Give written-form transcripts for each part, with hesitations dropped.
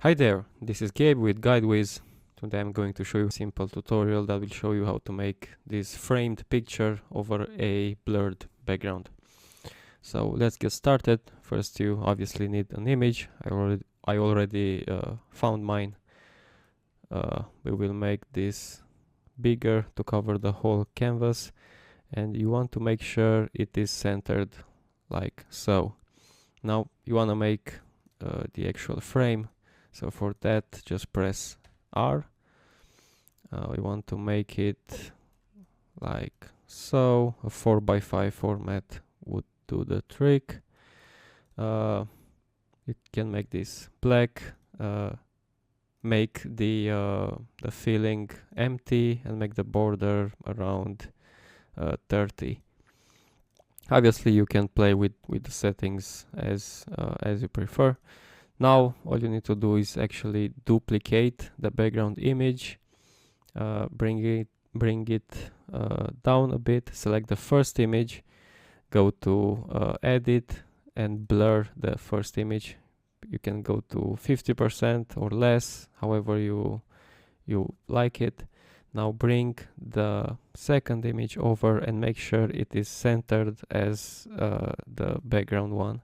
Hi there, this is Gabe with GuideWiz. Today I'm going to show you a simple tutorial that will show you how to make this framed picture over a blurred background. So let's get started. First you obviously need an image. I already found mine. We will make this bigger to cover the whole canvas, and you want to make sure it is centered like so. Now you want to make the actual frame. So for that, just press R. We want to make it like so. A 4x5 format would do the trick. You can make this black. Make the filling empty and make the border around 30. Obviously, you can play with the settings as you prefer. Now all you need to do is actually duplicate the background image, bring it down a bit, select the first image, go to edit and blur the first image. You can go to 50% or less, however you like it. Now bring the second image over and make sure it is centered as the background one.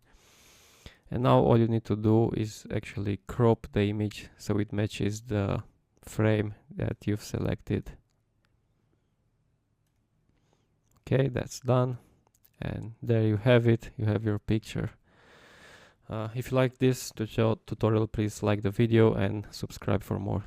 And now all you need to do is actually crop the image so it matches the frame that you've selected. Okay, that's done. And there you have it. You have your picture. If you like this tutorial, please like the video and subscribe for more.